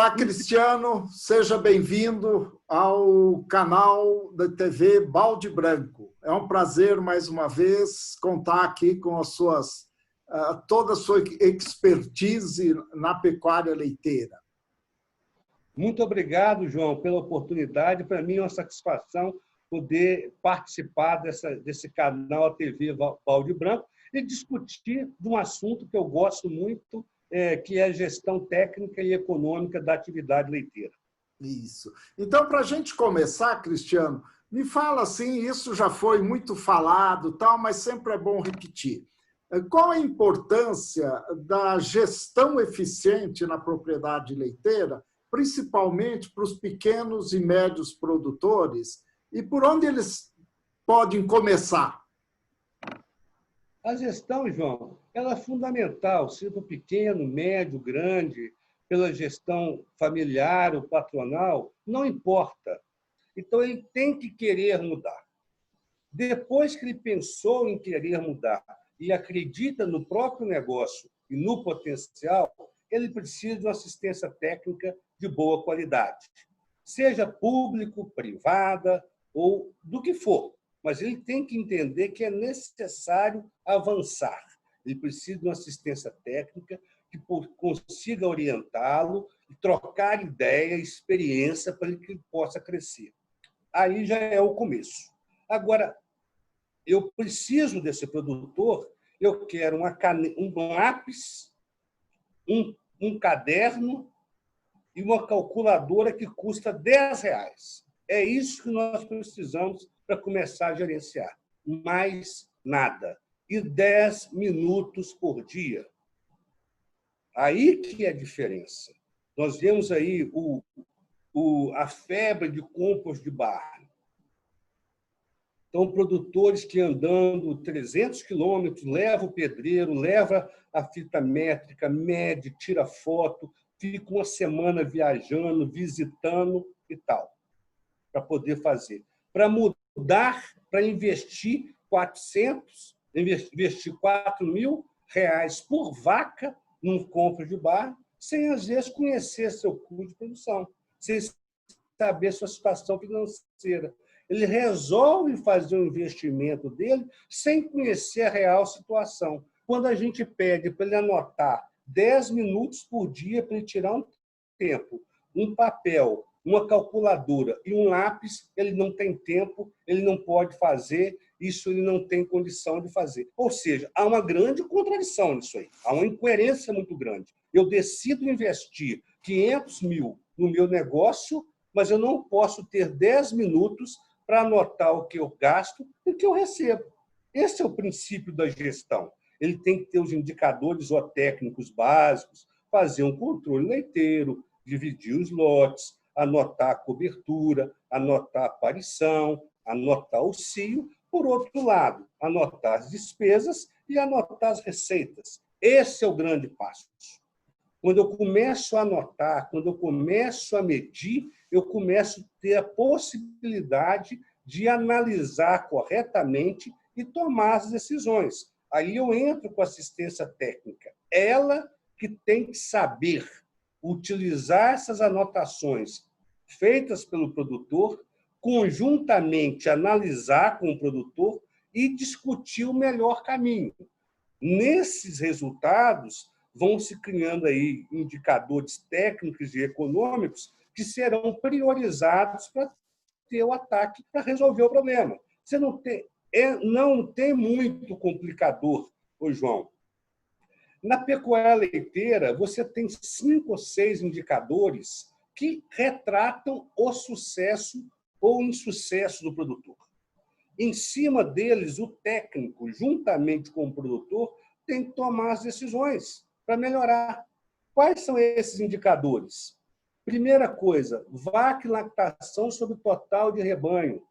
Olá, Cristiano, seja bem-vindo ao canal da TV Balde Branco. É um prazer, mais uma vez, contar aqui com toda a sua expertise na pecuária leiteira. Muito obrigado, João, pela oportunidade. Para mim é uma satisfação poder participar desse canal a TV Balde Branco e discutir de um assunto que eu gosto muito, que é a gestão técnica e econômica da atividade leiteira. Isso. Então, para a gente começar, Cristiano, me fala assim, isso já foi muito falado, tal, mas sempre é bom repetir. Qual a importância da gestão eficiente na propriedade leiteira, principalmente para os pequenos e médios produtores, e por onde eles podem começar? A gestão, João, ela é fundamental, seja pequeno, médio, grande, pela gestão familiar ou patronal, não importa. Então, ele tem que querer mudar. Depois que ele pensou em querer mudar e acredita no próprio negócio e no potencial, ele precisa de uma assistência técnica de boa qualidade, seja público, privada ou do que for. Mas ele tem que entender que é necessário avançar. Ele precisa de uma assistência técnica que consiga orientá-lo e trocar ideia, experiência para que ele possa crescer. Aí já é o começo. Agora, eu preciso desse produtor, eu quero um lápis, um caderno e uma calculadora que custa R$10. É isso que nós precisamos para começar a gerenciar. Mais nada. E 10 minutos por dia. Aí que é a diferença. Nós vemos aí a febre de compost de barro. Então, produtores que andando 300 quilômetros, leva o pedreiro, leva a fita métrica, mede, tira foto, fica uma semana viajando, visitando e tal, para poder fazer. Para mudar, para investir R$4.000 por vaca num compra de barro, sem, às vezes, conhecer seu custo de produção, sem saber sua situação financeira. Ele resolve fazer o investimento dele sem conhecer a real situação. Quando a gente pede para ele anotar 10 minutos por dia para ele tirar um tempo, um papel, uma calculadora e um lápis, ele não tem tempo, ele não pode fazer, isso ele não tem condição de fazer. Ou seja, há uma grande contradição nisso aí, há uma incoerência muito grande. Eu decido investir 500 mil no meu negócio, mas eu não posso ter 10 minutos para anotar o que eu gasto e o que eu recebo. Esse é o princípio da gestão. Ele tem que ter os indicadores técnicos básicos, fazer um controle leiteiro, dividir os lotes, anotar a cobertura, anotar a aparição, anotar o cio. Por outro lado, anotar as despesas e anotar as receitas. Esse é o grande passo. Quando eu começo a anotar, quando eu começo a medir, eu começo a ter a possibilidade de analisar corretamente e tomar as decisões. Aí eu entro com assistência técnica. Ela que tem que saber utilizar essas anotações feitas pelo produtor, conjuntamente analisar com o produtor e discutir o melhor caminho. Nesses resultados, vão se criando aí indicadores técnicos e econômicos que serão priorizados para ter o ataque, para resolver o problema. Você não tem muito complicador, João. Na pecuária leiteira, você tem 5 ou 6 indicadores que retratam o sucesso ou o insucesso do produtor. Em cima deles, o técnico, juntamente com o produtor, tem que tomar as decisões para melhorar. Quais são esses indicadores? Primeira coisa, vaca e lactação sobre o total de rebanho.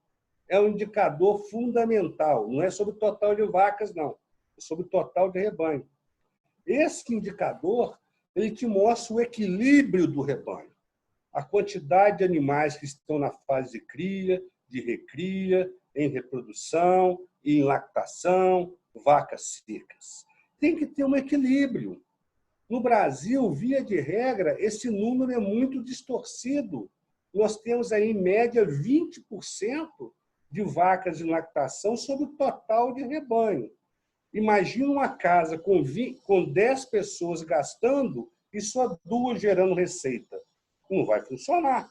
É um indicador fundamental. Não é sobre o total de vacas, não. É sobre o total de rebanho. Esse indicador ele te mostra o equilíbrio do rebanho. A quantidade de animais que estão na fase de cria, de recria, em reprodução, em lactação, vacas secas. Tem que ter um equilíbrio. No Brasil, via de regra, esse número é muito distorcido. Nós temos aí, em média, 20% de vacas em lactação sobre o total de rebanho. Imagina uma casa com 10 pessoas gastando e só 2 gerando receita. Não vai funcionar.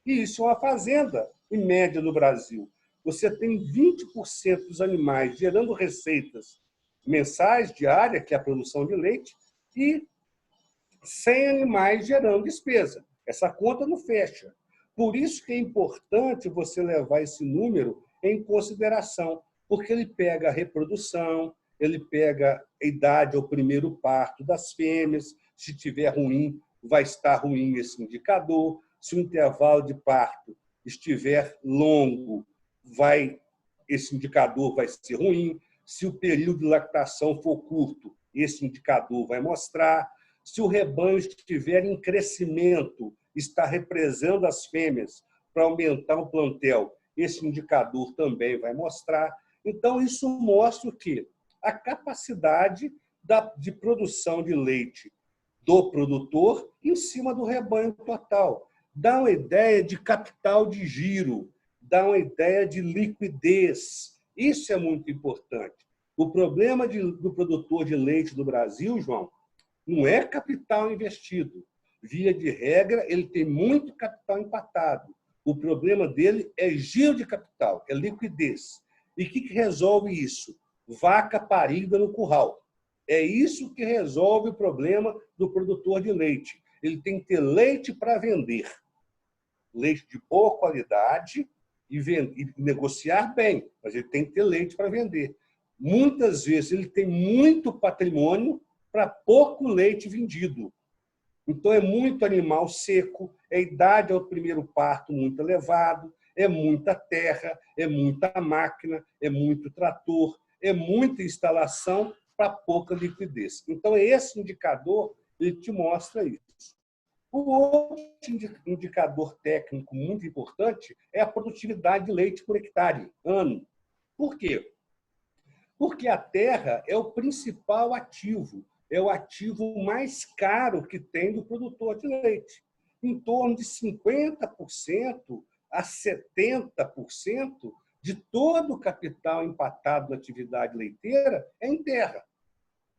E isso é uma fazenda, em média, no Brasil. Você tem 20% dos animais gerando receitas mensais, diárias, que é a produção de leite, e 100 animais gerando despesa. Essa conta não fecha. Por isso que é importante você levar esse número em consideração, porque ele pega a reprodução, ele pega a idade ao primeiro parto das fêmeas, se tiver ruim, vai estar ruim esse indicador, se o intervalo de parto estiver longo, esse indicador vai ser ruim, se o período de lactação for curto, esse indicador vai mostrar, se o rebanho estiver em crescimento, está represando as fêmeas para aumentar o plantel, esse indicador também vai mostrar. Então, isso mostra o quê? A capacidade de produção de leite do produtor em cima do rebanho total. Dá uma ideia de capital de giro, dá uma ideia de liquidez. Isso é muito importante. O problema do produtor de leite do Brasil, João, não é capital investido. Via de regra, ele tem muito capital empatado. O problema dele é giro de capital, é liquidez. E o que resolve isso? Vaca parida no curral. É isso que resolve o problema do produtor de leite. Ele tem que ter leite para vender. Leite de boa qualidade e negociar bem, mas ele tem que ter leite para vender. Muitas vezes ele tem muito patrimônio para pouco leite vendido. Então, é muito animal seco, é a idade ao primeiro parto muito elevado, é muita terra, é muita máquina, é muito trator, é muita instalação para pouca liquidez. Então, esse indicador ele te mostra isso. O outro indicador técnico muito importante é a produtividade de leite por hectare, ano. Por quê? Porque a terra é o principal ativo, é o ativo mais caro que tem do produtor de leite. Em torno de 50% a 70% de todo o capital empatado na atividade leiteira é em terra.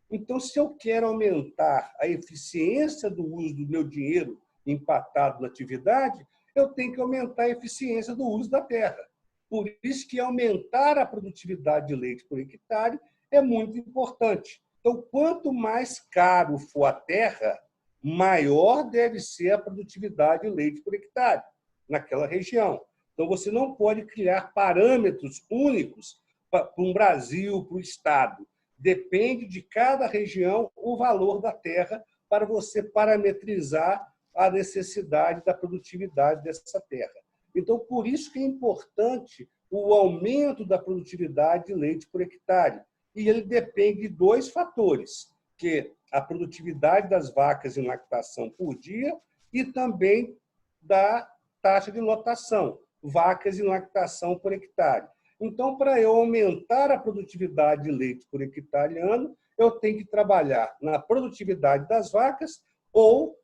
Então, se eu quero aumentar a eficiência do uso do meu dinheiro empatado na atividade, eu tenho que aumentar a eficiência do uso da terra. Por isso que aumentar a produtividade de leite por hectare é muito importante. Então, quanto mais caro for a terra, maior deve ser a produtividade de leite por hectare naquela região. Então, você não pode criar parâmetros únicos para um Brasil, para o Estado. Depende de cada região o valor da terra para você parametrizar a necessidade da produtividade dessa terra. Então, por isso que é importante o aumento da produtividade de leite por hectare. E ele depende de 2 fatores, que é a produtividade das vacas em lactação por dia e também da taxa de lotação, vacas em lactação por hectare. Então, para eu aumentar a produtividade de leite por hectare ano, eu tenho que trabalhar na produtividade das vacas ou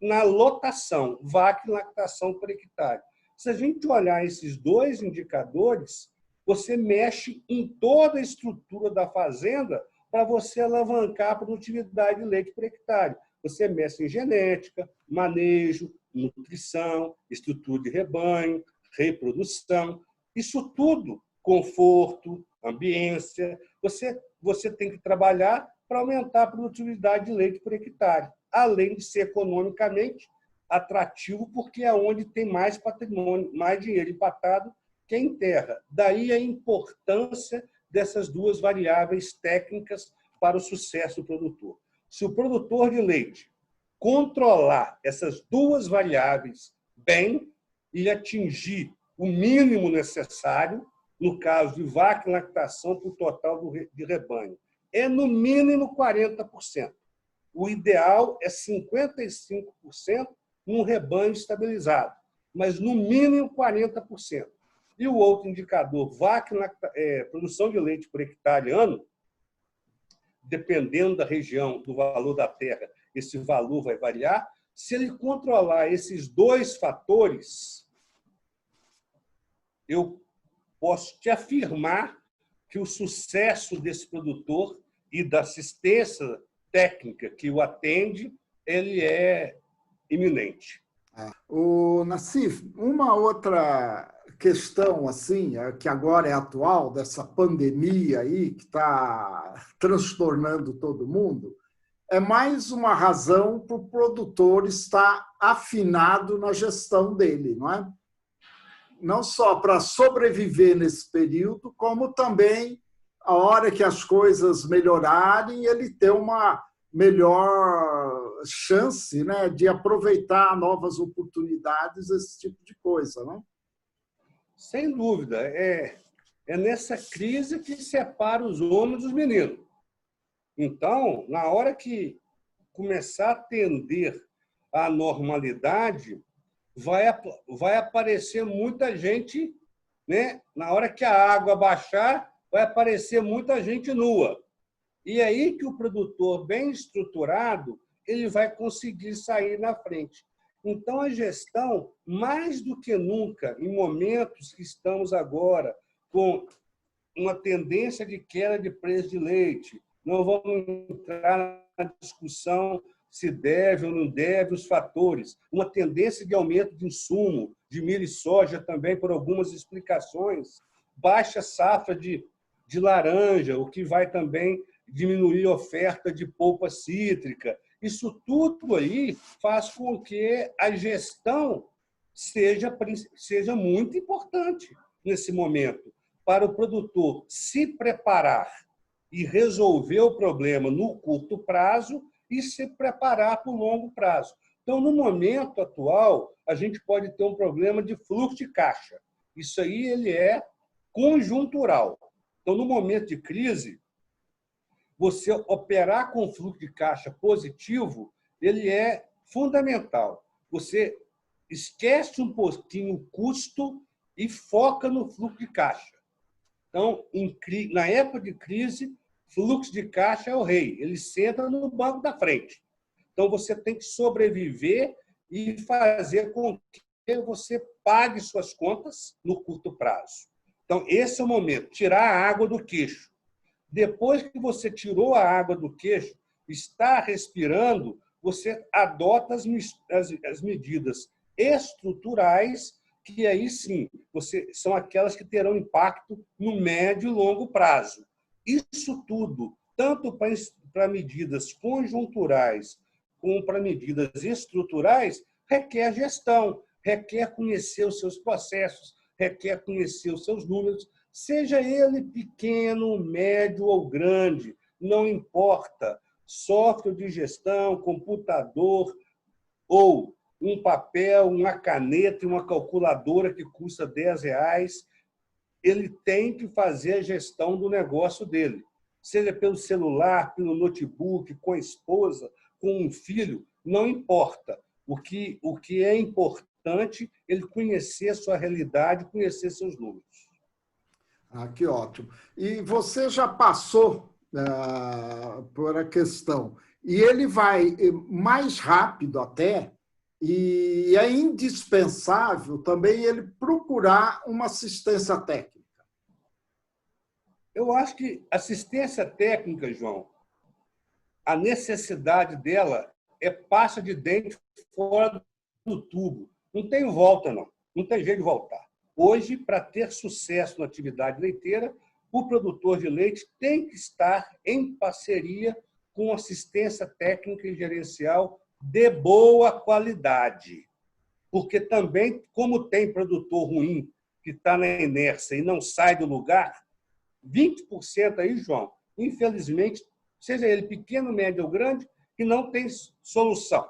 na lotação, vaca e lactação por hectare. Se a gente olhar esses 2 indicadores, você mexe em toda a estrutura da fazenda para você alavancar a produtividade de leite por hectare. Você mexe em genética, manejo, nutrição, estrutura de rebanho, reprodução. Isso tudo, conforto, ambiência, você tem que trabalhar para aumentar a produtividade de leite por hectare, além de ser economicamente atrativo, porque é onde tem mais patrimônio, mais dinheiro empatado que é em terra. Daí a importância dessas 2 variáveis técnicas para o sucesso do produtor. Se o produtor de leite controlar essas 2 variáveis bem e atingir o mínimo necessário, no caso de vaca e lactação, para o total de rebanho, é no mínimo 40%. O ideal é 55% num rebanho estabilizado, mas no mínimo 40%. E o outro indicador, vaca, produção de leite por hectare ano, dependendo da região, do valor da terra, esse valor vai variar. Se ele controlar esses dois fatores, eu posso te afirmar que o sucesso desse produtor e da assistência técnica que o atende, ele é iminente. O Nassif, uma outra questão assim, que agora é atual, dessa pandemia aí que está transtornando todo mundo, é mais uma razão para o produtor estar afinado na gestão dele, não é? Não só para sobreviver nesse período, como também a hora que as coisas melhorarem, ele ter uma melhor chance, né, de aproveitar novas oportunidades, esse tipo de coisa, não? Sem dúvida. É nessa crise que separa os homens dos meninos. Então, na hora que começar a tender à normalidade, vai aparecer muita gente, né? Na hora que a água baixar, vai aparecer muita gente nua. E aí que o produtor bem estruturado, ele vai conseguir sair na frente. Então, a gestão, mais do que nunca, em momentos que estamos agora com uma tendência de queda de preço de leite, não vamos entrar na discussão se deve ou não deve os fatores, uma tendência de aumento de insumo, de milho e soja também, por algumas explicações, baixa safra de laranja, o que vai também diminuir a oferta de polpa cítrica. Isso tudo aí faz com que a gestão seja muito importante nesse momento, para o produtor se preparar e resolver o problema no curto prazo e se preparar para o longo prazo. Então, no momento atual, a gente pode ter um problema de fluxo de caixa. Isso aí ele é conjuntural. Então, no momento de crise, você operar com fluxo de caixa positivo, ele é fundamental. Você esquece um pouquinho o custo e foca no fluxo de caixa. Então, na época de crise, fluxo de caixa é o rei. Ele senta no banco da frente. Então, você tem que sobreviver e fazer com que você pague suas contas no curto prazo. Então, esse é o momento, tirar a água do queixo. Depois que você tirou a água do queixo, está respirando, você adota as medidas estruturais, que aí sim são aquelas que terão impacto no médio e longo prazo. Isso tudo, tanto para medidas conjunturais como para medidas estruturais, requer gestão, requer conhecer os seus processos, requer conhecer os seus números, seja ele pequeno, médio ou grande, não importa. Software de gestão, computador ou um papel, uma caneta e uma calculadora que custa R$10, ele tem que fazer a gestão do negócio dele. Seja pelo celular, pelo notebook, com a esposa, com um filho, não importa. O que é importante é ele conhecer a sua realidade, conhecer seus números. Que ótimo. E você já passou por a questão, e ele vai mais rápido até, e é indispensável também ele procurar uma assistência técnica. Eu acho que assistência técnica, João, a necessidade dela é pasta de dente fora do tubo. Não tem volta, não. Não tem jeito de voltar. Hoje, para ter sucesso na atividade leiteira, o produtor de leite tem que estar em parceria com assistência técnica e gerencial de boa qualidade. Porque também, como tem produtor ruim que está na inércia e não sai do lugar, 20% aí, João, infelizmente, seja ele pequeno, médio ou grande, que não tem solução.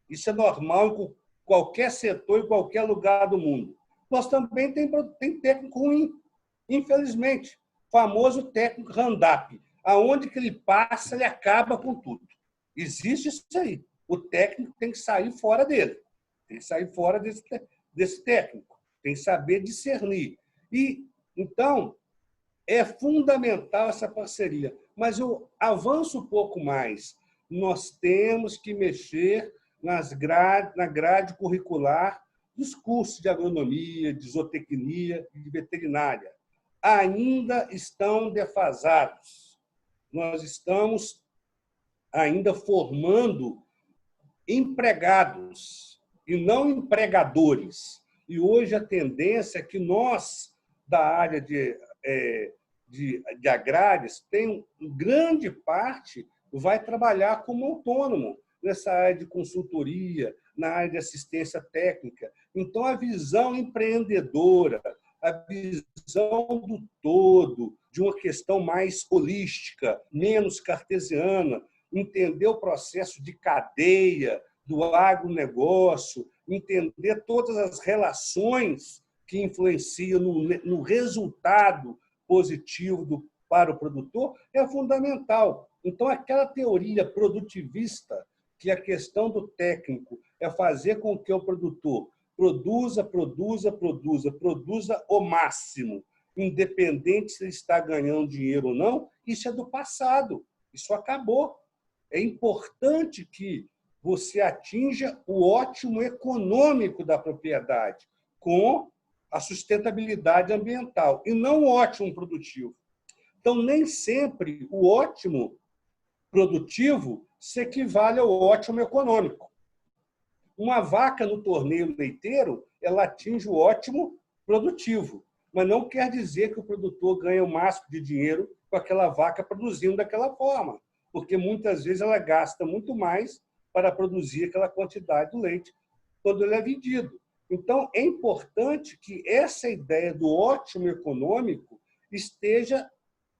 Isso é normal em qualquer setor, em qualquer lugar do mundo. Nós também tem técnico ruim, infelizmente. O famoso técnico Roundup. Aonde que ele passa, ele acaba com tudo. Existe isso aí. O técnico tem que sair fora dele. Tem que sair fora desse técnico. Tem que saber discernir. E, então, é fundamental essa parceria. Mas eu avanço um pouco mais. Nós temos que mexer na grade curricular dos cursos de agronomia, de zootecnia e de veterinária. Ainda estão defasados. Nós estamos ainda formando empregados e não empregadores. E hoje a tendência é que nós, da área de agrárias, tem grande parte vai trabalhar como autônomo nessa área de consultoria, na área de assistência técnica. Então, a visão empreendedora, a visão do todo, de uma questão mais holística, menos cartesiana, entender o processo de cadeia do agronegócio, entender todas as relações que influenciam no resultado positivo para o produtor, é fundamental. Então, aquela teoria produtivista, que a questão do técnico é fazer com que o produtor produza o máximo, independente se ele está ganhando dinheiro ou não, isso é do passado, isso acabou. É importante que você atinja o ótimo econômico da propriedade com a sustentabilidade ambiental e não o ótimo produtivo. Então, nem sempre o ótimo produtivo se equivale ao ótimo econômico. Uma vaca no torneio leiteiro, ela atinge o ótimo produtivo, mas não quer dizer que o produtor ganha o máximo de dinheiro com aquela vaca produzindo daquela forma, porque muitas vezes ela gasta muito mais para produzir aquela quantidade de leite quando ele é vendido. Então, é importante que essa ideia do ótimo econômico esteja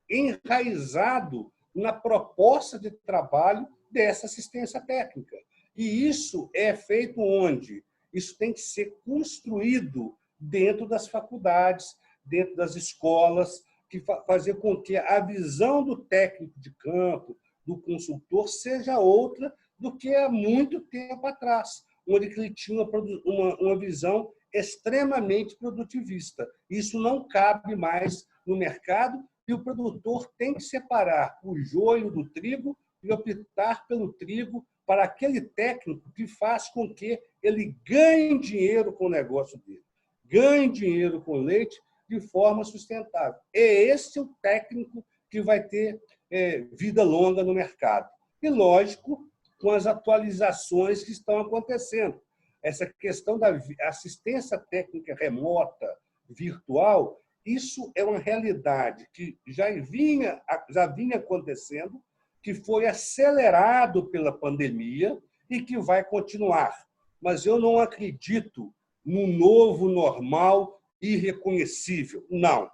enraizado na proposta de trabalho dessa assistência técnica. E isso é feito onde? Isso tem que ser construído dentro das faculdades, dentro das escolas, que fazer com que a visão do técnico de campo, do consultor, seja outra do que há muito tempo atrás, onde ele tinha uma visão extremamente produtivista. Isso não cabe mais no mercado e o produtor tem que separar o joio do trigo e optar pelo trigo para aquele técnico que faz com que ele ganhe dinheiro com o negócio dele, ganhe dinheiro com leite de forma sustentável. É esse o técnico que vai ter vida longa no mercado. E, lógico, com as atualizações que estão acontecendo. Essa questão da assistência técnica remota, virtual, isso é uma realidade que já vinha acontecendo, que foi acelerado pela pandemia e que vai continuar. Mas eu não acredito no novo normal irreconhecível. Não.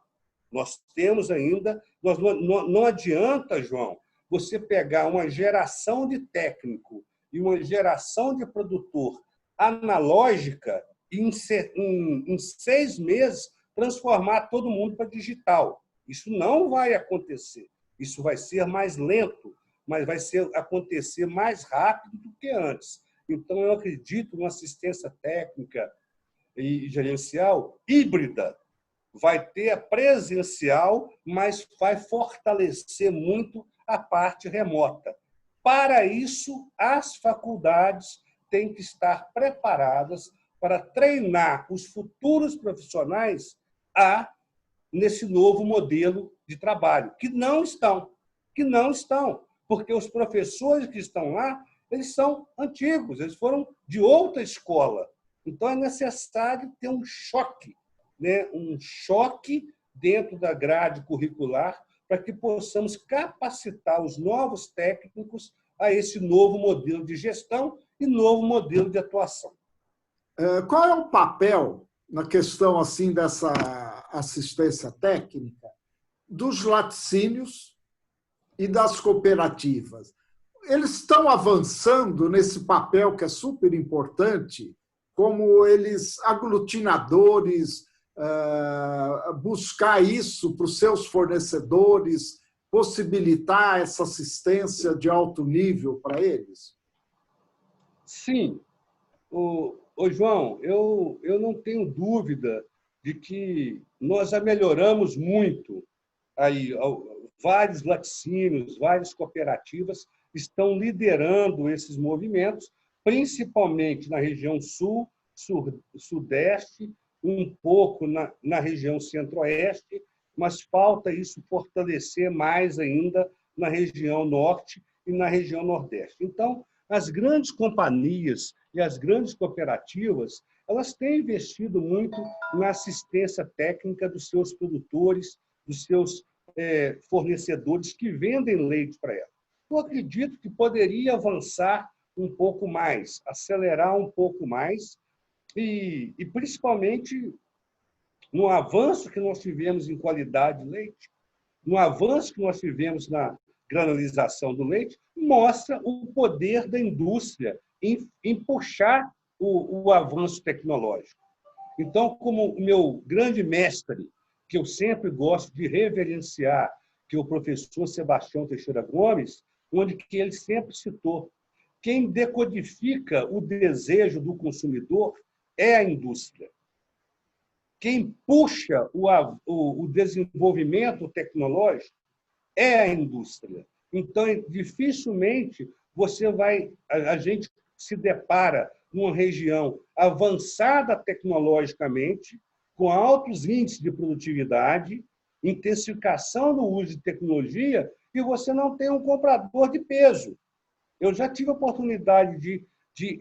Nós temos ainda... Não adianta, João, você pegar uma geração de técnico e uma geração de produtor analógica e, em 6 meses, transformar todo mundo para digital. Isso não vai acontecer. Isso vai ser mais lento, mas vai acontecer mais rápido do que antes. Então, eu acredito numa assistência técnica e gerencial híbrida. Vai ter a presencial, mas vai fortalecer muito a parte remota. Para isso, as faculdades têm que estar preparadas para treinar os futuros profissionais nesse novo modelo de trabalho, que não estão, porque os professores que estão lá, eles são antigos, eles foram de outra escola. Então, é necessário ter um choque dentro da grade curricular para que possamos capacitar os novos técnicos a esse novo modelo de gestão e novo modelo de atuação. Qual é o papel, na questão assim dessa assistência técnica, dos laticínios e das cooperativas? Eles estão avançando nesse papel que é super importante, como eles aglutinadores, buscar isso para os seus fornecedores, possibilitar essa assistência de alto nível para eles? Sim. João, eu não tenho dúvida de que nós já melhoramos muito aí, vários laticínios, várias cooperativas estão liderando esses movimentos, principalmente na região sul, sudeste, um pouco na região centro-oeste, mas falta isso fortalecer mais ainda na região norte e na região nordeste. Então, as grandes companhias e as grandes cooperativas, elas têm investido muito na assistência técnica dos seus produtores, dos seus fornecedores que vendem leite para elas. Eu acredito que poderia avançar um pouco mais, acelerar um pouco mais, e principalmente no avanço que nós tivemos em qualidade de leite, no avanço que nós tivemos na granularização do leite, mostra o poder da indústria em puxar o avanço tecnológico. Então, como o meu grande mestre, que eu sempre gosto de reverenciar, que é o professor Sebastião Teixeira Gomes, onde que ele sempre citou, quem decodifica o desejo do consumidor é a indústria. Quem puxa o desenvolvimento tecnológico é a indústria. Então, dificilmente a gente se depara numa região avançada tecnologicamente, com altos índices de produtividade, intensificação do uso de tecnologia, e você não tem um comprador de peso. Eu já tive a oportunidade de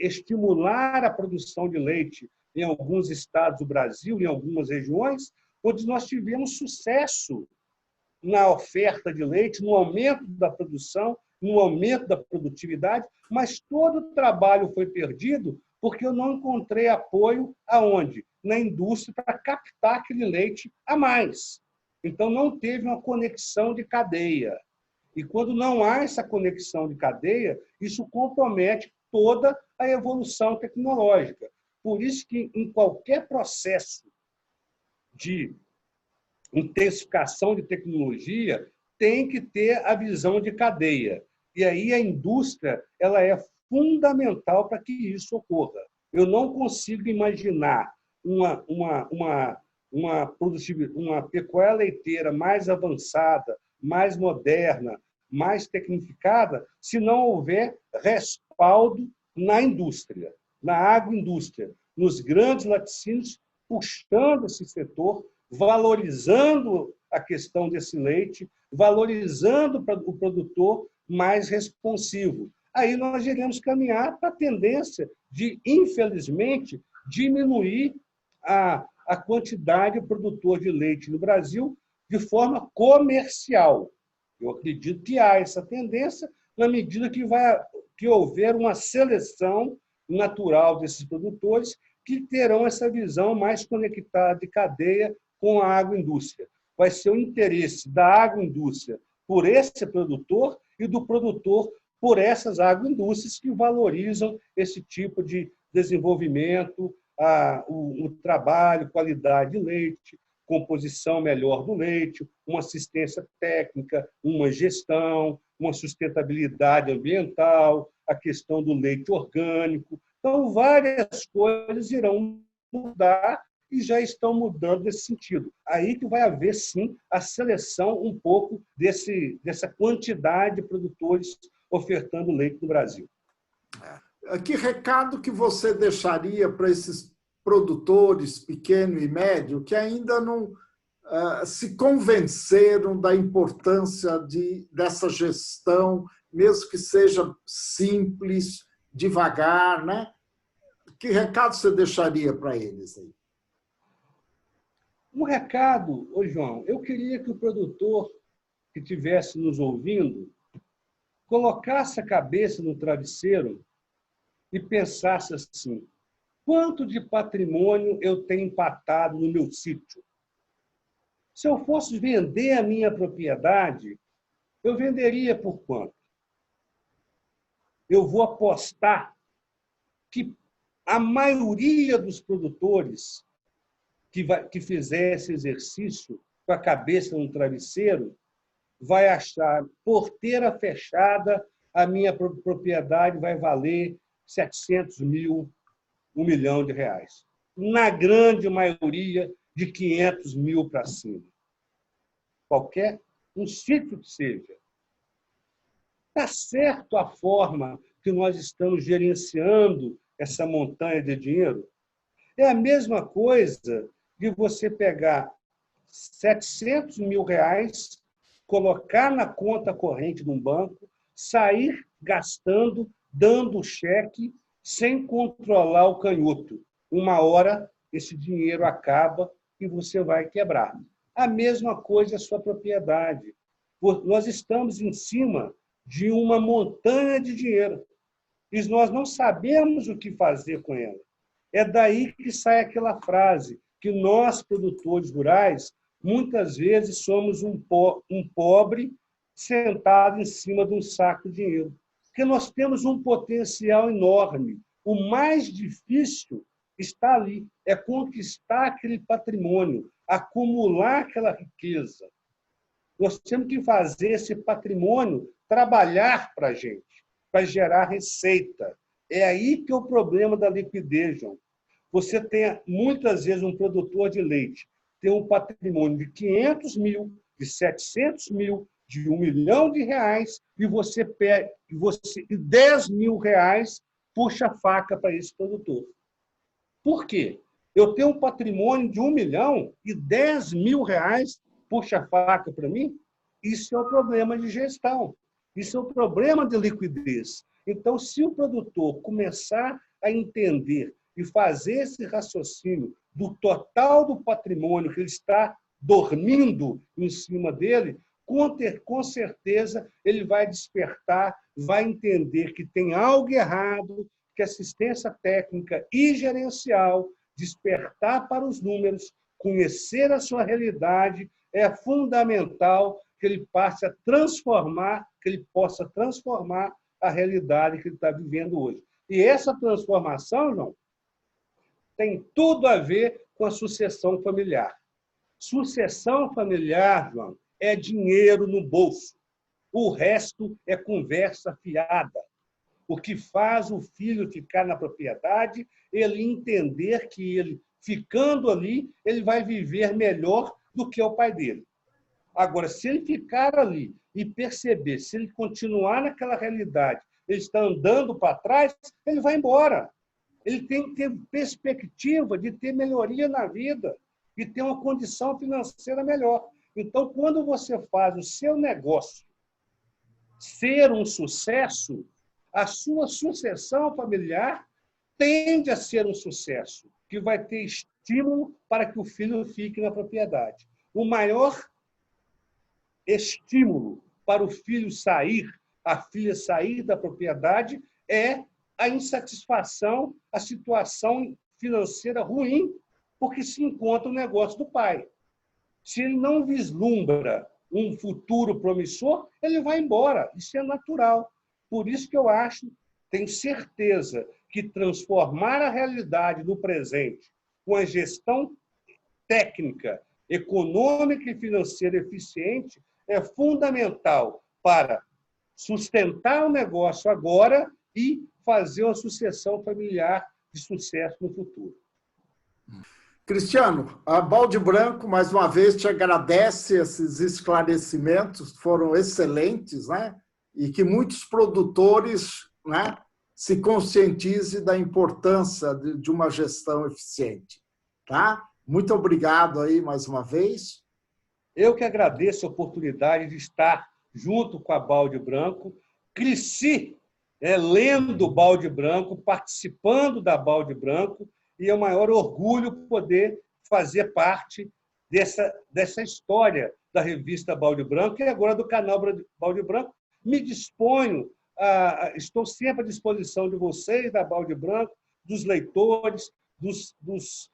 estimular a produção de leite em alguns estados do Brasil, em algumas regiões, onde nós tivemos sucesso na oferta de leite, no aumento da produção, no aumento da produtividade, mas todo o trabalho foi perdido porque eu não encontrei apoio aonde? Na indústria para captar aquele leite a mais. Então, não teve uma conexão de cadeia. E quando não há essa conexão de cadeia, isso compromete toda a evolução tecnológica. Por isso que, em qualquer processo de intensificação de tecnologia, tem que ter a visão de cadeia. E aí a indústria ela é fundamental para que isso ocorra. Eu não consigo imaginar uma pecuária leiteira mais avançada, mais moderna, mais tecnificada, se não houver respaldo na indústria, na agroindústria, nos grandes laticínios, puxando esse setor, valorizando a questão desse leite, valorizando o produtor mais responsivo. Aí nós iremos caminhar para a tendência de, infelizmente, diminuir a quantidade de produtor de leite no Brasil de forma comercial. Eu acredito que há essa tendência na medida que houver uma seleção natural desses produtores que terão essa visão mais conectada de cadeia com a agroindústria. Vai ser o interesse da agroindústria por esse produtor e do produtor por essas agroindústrias que valorizam esse tipo de desenvolvimento, o trabalho, qualidade de leite, composição melhor do leite, uma assistência técnica, uma gestão, uma sustentabilidade ambiental, a questão do leite orgânico. Então, várias coisas irão mudar e já estão mudando nesse sentido. Aí que vai haver, sim, a seleção um pouco dessa quantidade de produtores ofertando leite no Brasil. Que recado que você deixaria para esses produtores pequeno e médio que ainda não se convenceram da importância dessa gestão, mesmo que seja simples, devagar, né? Que recado você deixaria para eles aí? Um recado, João, eu queria que o produtor que estivesse nos ouvindo colocasse a cabeça no travesseiro e pensasse assim: quanto de patrimônio eu tenho empatado no meu sítio? Se eu fosse vender a minha propriedade, eu venderia por quanto? Eu vou apostar que a maioria dos produtores que fizer esse exercício com a cabeça no travesseiro vai achar, porteira fechada, a minha propriedade vai valer 700 mil, R$1 milhão. Na grande maioria, de 500 mil para cima. Qualquer um sítio que seja. Está certo a forma que nós estamos gerenciando essa montanha de dinheiro? É a mesma coisa de você pegar 700 mil reais, colocar na conta corrente de um banco, sair gastando, dando cheque, sem controlar o canhoto. Uma hora, esse dinheiro acaba e você vai quebrar. A mesma coisa é a sua propriedade. Nós estamos em cima de uma montanha de dinheiro e nós não sabemos o que fazer com ela. É daí que sai aquela frase que nós, produtores rurais, muitas vezes somos um pobre sentado em cima de um saco de dinheiro. Porque nós temos um potencial enorme. O mais difícil está ali, é conquistar aquele patrimônio, acumular aquela riqueza. Nós temos que fazer esse patrimônio trabalhar para a gente, para gerar receita. É aí que é o problema da liquidez, João. Você tem, muitas vezes, um produtor de leite, tem um patrimônio de 500 mil, de 700 mil, de R$1 milhão, e você pega, e 10 mil reais puxa a faca para esse produtor. Por quê? Eu tenho um patrimônio de 1 milhão e 10 mil reais puxa a faca para mim? Isso é o problema de gestão. Isso é o problema de liquidez. Então, se o produtor começar a entender e fazer esse raciocínio do total do patrimônio que ele está dormindo em cima dele, com certeza ele vai despertar, vai entender que tem algo errado, que assistência técnica e gerencial, despertar para os números, conhecer a sua realidade, é fundamental que ele passe a transformar, que ele possa transformar a realidade que ele está vivendo hoje. E essa transformação, João, tem tudo a ver com a sucessão familiar. Sucessão familiar, João, é dinheiro no bolso. O resto é conversa fiada. O que faz o filho ficar na propriedade, ele entender que ele, ficando ali, ele vai viver melhor do que o pai dele. Agora, se ele ficar ali e perceber, se ele continuar naquela realidade, ele está andando para trás, ele vai embora. Ele tem que ter perspectiva de ter melhoria na vida e ter uma condição financeira melhor. Então, quando você faz o seu negócio ser um sucesso, a sua sucessão familiar tende a ser um sucesso, que vai ter estímulo para que o filho fique na propriedade. O maior estímulo para o filho sair, a filha sair da propriedade, é a insatisfação, a situação financeira ruim, porque se encontra o negócio do pai. Se ele não vislumbra um futuro promissor, ele vai embora. Isso é natural. Por isso que eu acho, tenho certeza, que transformar a realidade do presente com a gestão técnica, econômica e financeira eficiente é fundamental para sustentar o negócio agora e fazer uma sucessão familiar de sucesso no futuro. Cristiano, a Balde Branco, mais uma vez, te agradece esses esclarecimentos, foram excelentes, né? E que muitos produtores, né, se conscientizem da importância de uma gestão eficiente. Tá? Muito obrigado aí mais uma vez. Eu que agradeço a oportunidade de estar junto com a Balde Branco, cresci lendo Balde Branco, participando da Balde Branco, e é o maior orgulho poder fazer parte dessa história da revista Balde Branco e agora do canal Balde Branco. Me disponho, estou sempre à disposição de vocês, da Balde Branco, dos leitores, dos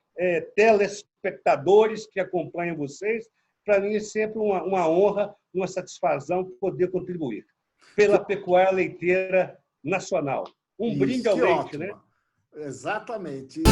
telespectadores que acompanham vocês. Para mim é sempre uma honra, uma satisfação poder contribuir pela pecuária leiteira nacional. Um brinde ao leite, ótimo. Né? Exatamente.